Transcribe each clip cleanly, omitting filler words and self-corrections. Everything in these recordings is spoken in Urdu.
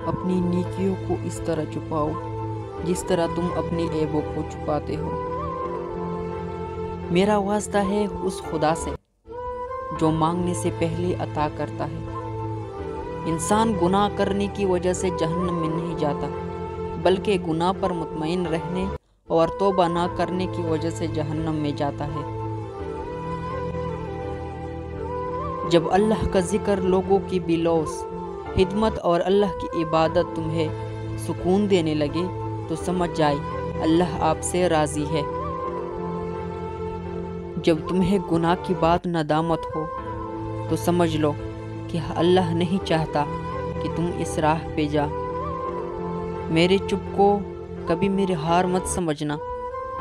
اپنی نیکیوں کو اس طرح چھپاؤ جس طرح تم اپنی عیبوں کو چھپاتے ہو۔ میرا واسطہ ہے اس خدا سے جو مانگنے سے پہلے عطا کرتا ہے۔ انسان گناہ کرنے کی وجہ سے جہنم میں نہیں جاتا، بلکہ گناہ پر مطمئن رہنے اور توبہ نہ کرنے کی وجہ سے جہنم میں جاتا ہے۔ جب اللہ کا ذکر، لوگوں کی بلوث خدمت اور اللہ کی عبادت تمہیں سکون دینے لگے تو سمجھ جائے اللہ آپ سے راضی ہے۔ جب تمہیں گناہ کی بات ندامت ہو تو سمجھ لو کہ اللہ نہیں چاہتا کہ تم اس راہ پہ جا۔ میرے چپ کو کبھی میری ہار مت سمجھنا،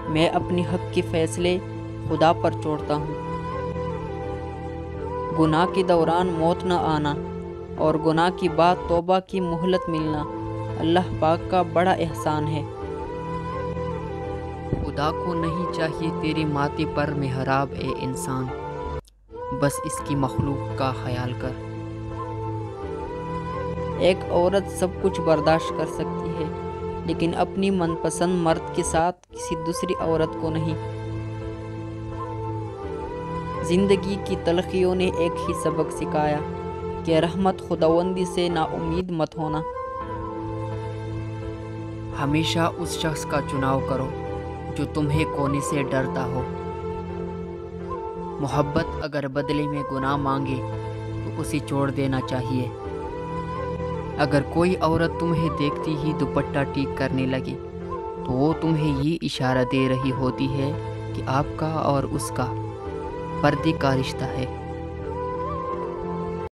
میں اپنی حق کے فیصلے خدا پر چھوڑتا ہوں۔ گناہ کے دوران موت نہ آنا اور گناہ کی بعد توبہ کی مہلت ملنا اللہ پاک کا بڑا احسان ہے۔ خدا کو نہیں چاہیے تیری ماتھے پر محراب اے انسان، بس اس کی مخلوق کا خیال کر۔ ایک عورت سب کچھ برداشت کر سکتی ہے لیکن اپنی من پسند مرد کے ساتھ کسی دوسری عورت کو نہیں۔ زندگی کی تلخیوں نے ایک ہی سبق سکھایا کہ رحمت خداوندی سے نا امید مت ہونا۔ ہمیشہ اس شخص کا چناؤ کرو جو تمہیں کونے سے ڈرتا ہو۔ محبت اگر بدلے میں گناہ مانگے تو اسے چھوڑ دینا چاہیے۔ اگر کوئی عورت تمہیں دیکھتی ہی دوپٹہ ٹھیک کرنے لگے تو وہ تمہیں یہ اشارہ دے رہی ہوتی ہے کہ آپ کا اور اس کا پردے کا رشتہ ہے۔